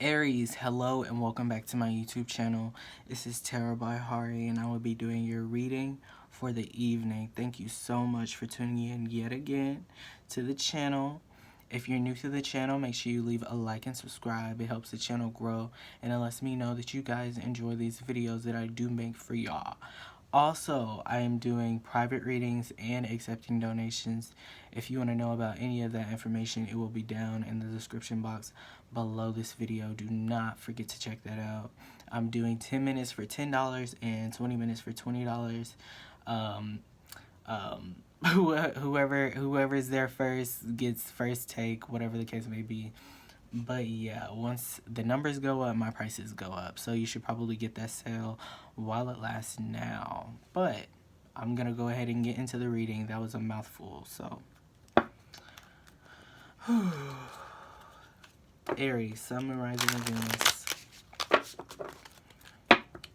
Aries, hello and welcome back to my YouTube channel. This is JHariEE and I will be doing your reading for the evening. Thank you so much for tuning in yet again to the channel. If you're new to the channel, make sure you leave a like and subscribe. It helps the channel grow and it lets me know that you guys enjoy these videos that I do make for y'all. Also, I am doing private readings and accepting donations. If you want to know about any of that information, it will be down in the description box below this video. Do not forget to check that out. I'm doing 10 minutes for $10 and 20 minutes for $20. Whoever's there first gets first take, whatever the case may be. But yeah, once the numbers go up, my prices go up. So you should probably get that sale while it lasts now. But I'm going to go ahead and get into the reading. That was a mouthful, so. Aries, Sun, Moon, Rising, and Venus.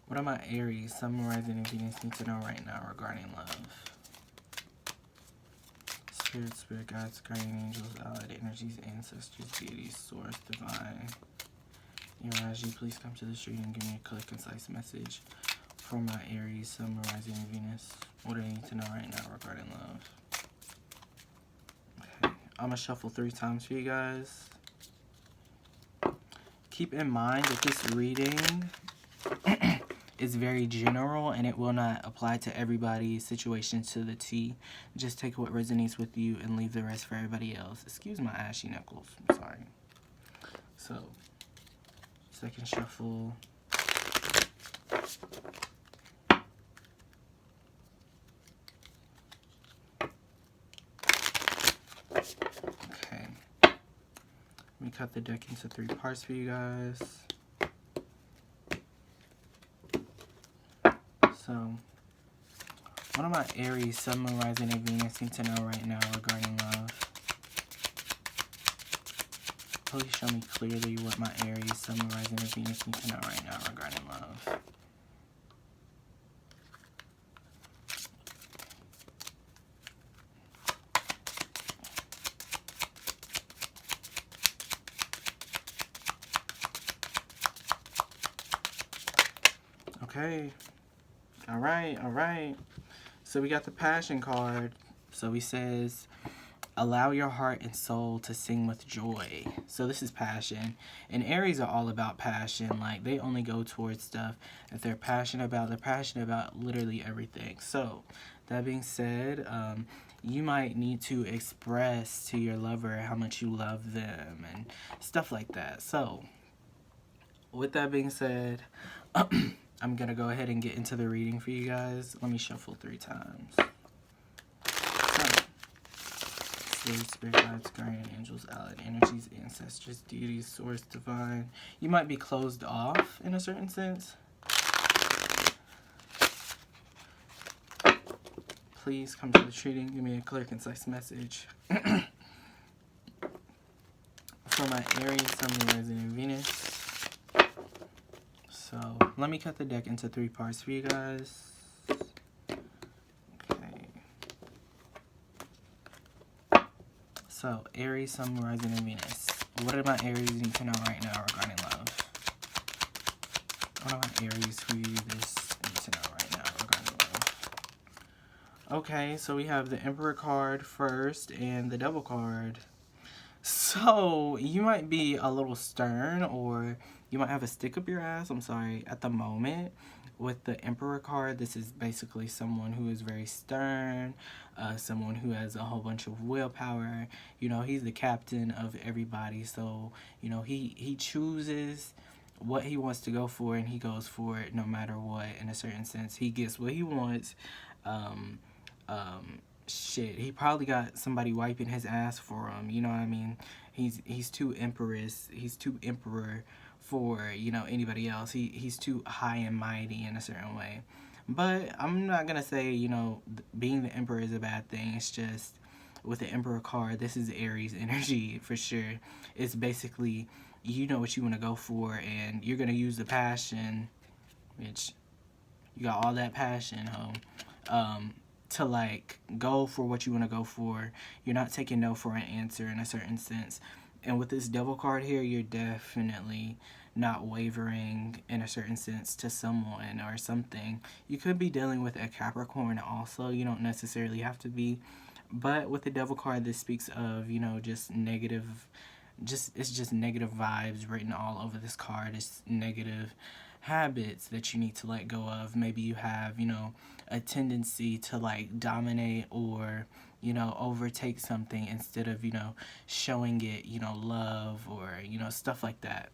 What are my Aries, Sun, Moon, Rising, and Venus need to know right now regarding love? Spirit guides, guardian angels, allied energies, ancestors, deities, source, divine. JHariEE, please come to the street and give me a clear, concise message for my Aries, Sun, Moon, Rising, and Venus. What do I need to know right now regarding love? Okay, I'm going to shuffle 3 times for you guys. Keep in mind that this reading is very general and it will not apply to everybody's situation to the T. Just take what resonates with you and leave the rest for everybody else. Excuse my ashy knuckles. I'm sorry. So, second shuffle. Okay. Let me cut the deck into 3 parts for you guys. So, what do my Aries, Sun, Moon, Rising, and Venus need to know right now regarding love? Please show me clearly what my Aries, Sun, Moon, Rising, and Venus need to know right now regarding love. Okay. Alright. So we got the Passion card. So he says, allow your heart and soul to sing with joy. So this is passion. And Aries are all about passion. Like, they only go towards stuff that they're passionate about. They're passionate about literally everything. So, that being said, you might need to express to your lover how much you love them and stuff like that. So, with that being said, I'm going to go ahead and get into the reading for you guys. Let me shuffle 3 times. So, spirit guides, guardian angels, allied energies, ancestors, deities, source, divine. You might be closed off in a certain sense. Please come to the reading. Give me a clear, concise message. For my Aries, Sun, Moon, Rising, and Venus. So, let me cut the deck into 3 parts for you guys. Okay. So, Aries, Sun, Moon, Rising, and Venus. What do my Aries need to know right now regarding love? What do my Aries who you this need to know right now regarding love? Okay, so we have the Emperor card first and the Devil card. So, you might be a little stern or you might have a stick up your ass, I'm sorry, at the moment. With the Emperor card, this is basically someone who is very stern, someone who has a whole bunch of willpower. You know, he's the captain of everybody, so, you know, he chooses what he wants to go for and he goes for it no matter what, in a certain sense. He gets what he wants. Shit, he probably got somebody wiping his ass for him, you know what I mean? He's too he's too emperor for, you know, anybody else. He's too high and mighty in a certain way. But I'm not gonna say, you know, being the emperor is a bad thing. It's just, with the Emperor card, this is Aries energy for sure. It's basically, you know what you want to go for and you're gonna use the passion, which you got all that passion, to like go for what you want to go for. You're not taking no for an answer in a certain sense. And with this devil card here, you're definitely not wavering in a certain sense to someone or something. You could be dealing with a Capricorn also. You don't necessarily have to be. But with the devil card, this speaks of, you know, just negative, it's just negative vibes written all over this card. It's negative habits that you need to let go of. Maybe you have, you know, a tendency to like dominate or, you know, overtake something instead of, you know, showing it, you know, love or, you know, stuff like that.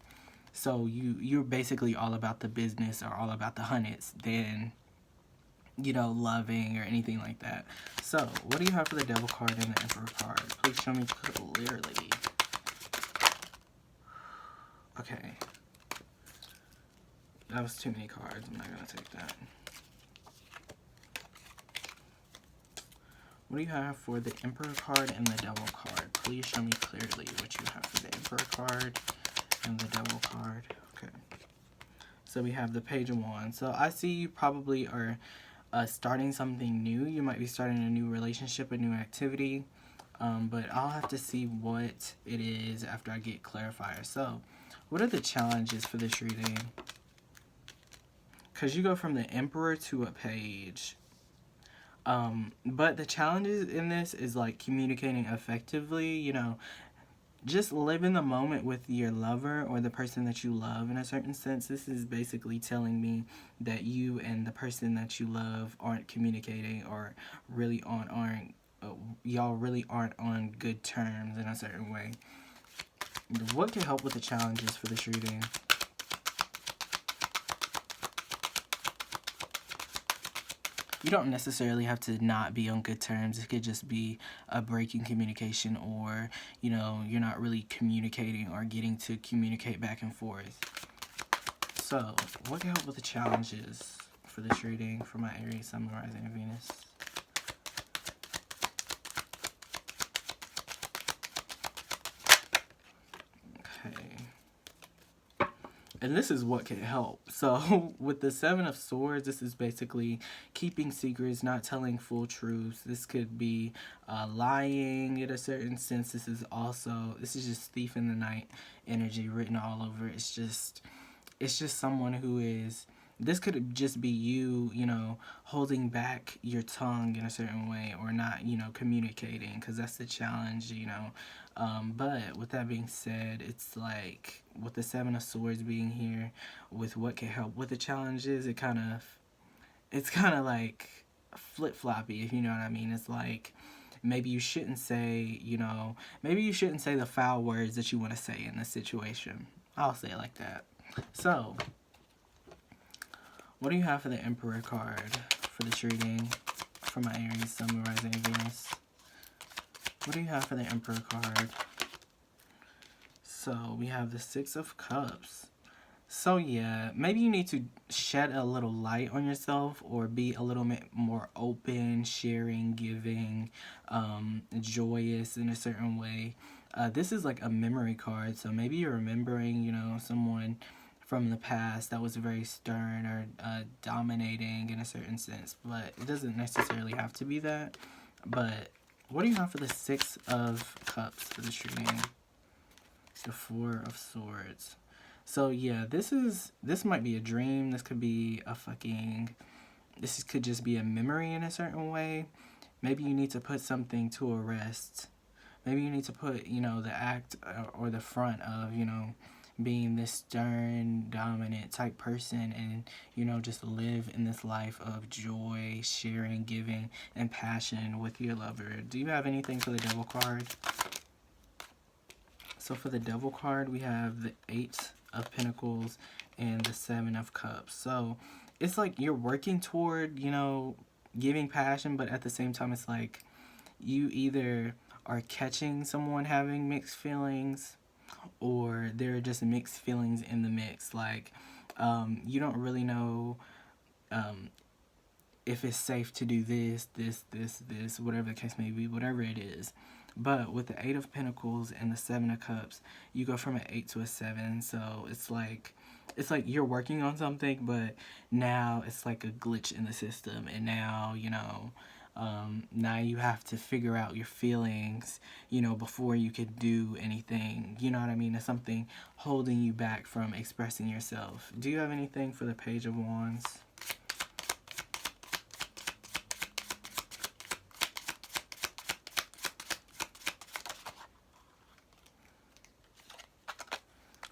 So you're basically all about the business or all about the hunnits than, you know, loving or anything like that. So what do you have for the devil card and the emperor card? Please show me clearly. Okay. That was too many cards. I'm not going to take that. What do you have for the emperor card and the devil card? Please show me clearly what you have for the emperor card and the devil card. Okay. So we have the page of wands. So I see you probably are starting something new. You might be starting a new relationship, a new activity. But I'll have to see what it is after I get clarifier. So what are the challenges for this reading? Because you go from the emperor to a page. But the challenges in this is like communicating effectively, you know, just live in the moment with your lover or the person that you love. In a certain sense, this is basically telling me that you and the person that you love aren't communicating or really y'all really aren't on good terms in a certain way. What can help with the challenges for this reading? You don't necessarily have to not be on good terms. It could just be a break in communication, or, you know, you're not really communicating or getting to communicate back and forth. So, what can help with the challenges for this reading for my Aries, Sun, Rising, and Venus? Okay. And this is what can help. So with the Seven of Swords, this is basically keeping secrets, not telling full truths. This could be lying in a certain sense. This is just thief in the night energy written all over. It's just someone who is, this could just be you, you know, holding back your tongue in a certain way, or not, you know, communicating, because that's the challenge, you know. But with that being said, it's like with the Seven of Swords being here, with what can help with the challenges, it's kind of like flip-floppy, if you know what I mean. It's like maybe you shouldn't say, you know, maybe you shouldn't say the foul words that you want to say in this situation. I'll say it like that. So, what do you have for the Emperor card for this reading for my Aries, Sun, Rising, and Venus? What do you have for the Emperor card? So, we have the Six of Cups. So, yeah, maybe you need to shed a little light on yourself, or be a little bit more open, sharing, giving, joyous in a certain way. This is like a memory card, so maybe you're remembering, you know, someone from the past that was very stern or dominating in a certain sense, but it doesn't necessarily have to be that. But what do you have for the Six of Cups for this reading? The Four of Swords. So yeah, this might be a dream. This could be this could just be a memory in a certain way. Maybe you need to put something to a rest. Maybe you need to put, you know, the act or the front of, you know, being this stern, dominant type person, and, you know, just live in this life of joy, sharing, giving, and passion with your lover. Do you have anything for the Devil card? So for the Devil card, we have the Eight of Pentacles and the Seven of Cups. So it's like you're working toward, you know, giving passion, but at the same time, it's like you either are catching someone having mixed feelings, or there are just mixed feelings in the mix. Like, you don't really know if it's safe to do this, whatever the case may be, whatever it is. But with the Eight of Pentacles and the Seven of Cups, you go from an 8 to a 7. So it's like you're working on something, but now it's like a glitch in the system, and now, you know, Now you have to figure out your feelings, you know, before you could do anything. You know what I mean? There's something holding you back from expressing yourself. Do you have anything for the Page of Wands?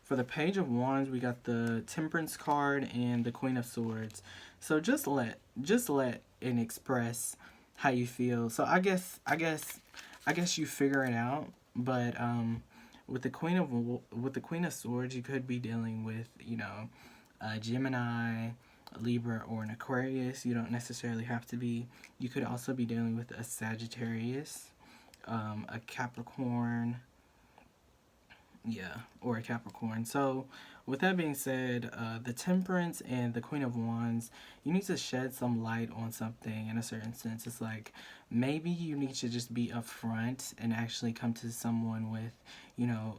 For the Page of Wands, we got the Temperance card and the Queen of Swords. So just let and express how you feel. So I guess you figure it out. But with the Queen of Swords, you could be dealing with, you know, a Gemini, a Libra, or an Aquarius. You don't necessarily have to be. You could also be dealing with a Sagittarius, a Capricorn. Yeah, or a Capricorn. So with that being said, the Temperance and the Queen of Wands, you need to shed some light on something in a certain sense. It's like maybe you need to just be upfront and actually come to someone with, you know,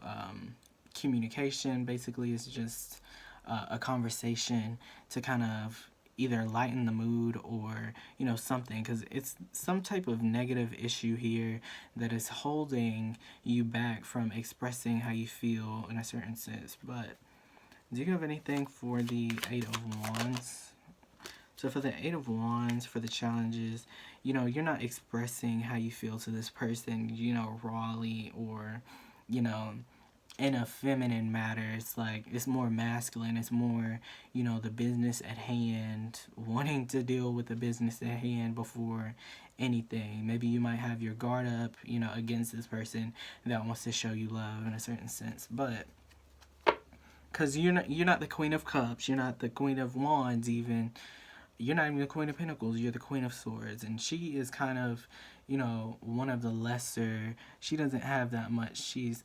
communication. Basically, it's just a conversation to kind of either lighten the mood or, you know, something, because it's some type of negative issue here that is holding you back from expressing how you feel in a certain sense. But do you have anything for the Eight of Wands? So for the Eight of Wands, for the challenges, you know, you're not expressing how you feel to this person, you know, rawly, or, you know, in a feminine matter. It's like, it's more masculine. It's more, you know, the business at hand, wanting to deal with the business at hand before anything. Maybe you might have your guard up, you know, against this person that wants to show you love in a certain sense. But because you're not the Queen of Cups, you're not the Queen of Wands even. You're not even the Queen of Pentacles, you're the Queen of Swords. And she is kind of, you know, one of the lesser. She doesn't have that much. She's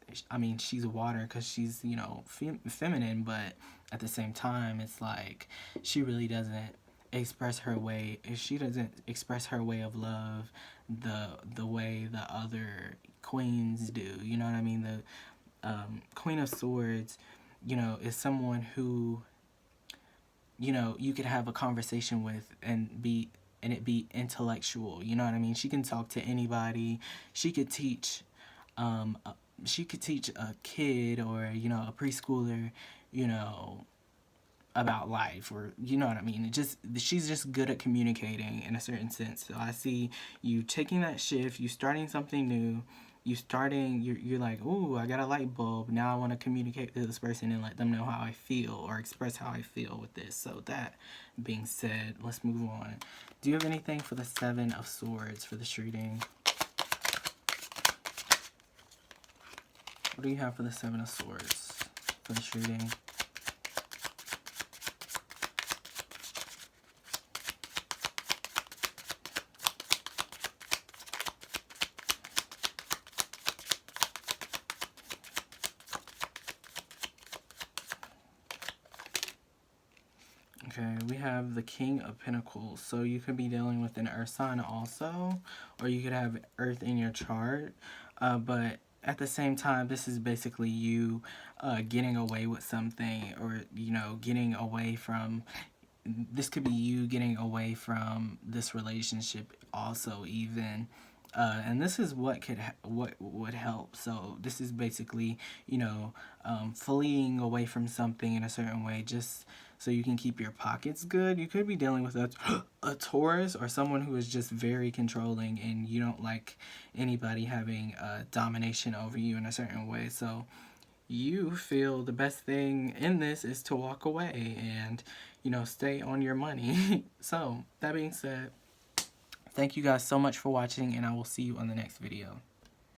water because she's, you know, feminine, but at the same time, it's like she really doesn't express her way. She doesn't express her way of love the way the other queens do. You know what I mean? The Queen of Swords, you know, is someone who, you know, you could have a conversation with and it be intellectual. You know what I mean? She can talk to anybody. She could teach a kid, or, you know, a preschooler, you know, about life, or, you know what I mean? She's just good at communicating in a certain sense. So I see you taking that shift, you starting something new. You're like, ooh, I got a light bulb. Now I want to communicate to this person and let them know how I feel, or express how I feel with this. So that being said, let's move on. Do you have anything for the Seven of Swords for this reading? What do you have for the Seven of Swords for this reading? Okay, we have the King of Pentacles. So you could be dealing with an earth sign also, or you could have earth in your chart. But at the same time, this is basically you getting away with something, or, you know, getting away from, this could be you getting away from this relationship also even. And this is what would help. So this is basically, you know, fleeing away from something in a certain way, just so you can keep your pockets good. You could be dealing with a Taurus, or someone who is just very controlling, and you don't like anybody having domination over you in a certain way. So you feel the best thing in this is to walk away and, you know, stay on your money. So that being said, thank you guys so much for watching, and I will see you on the next video.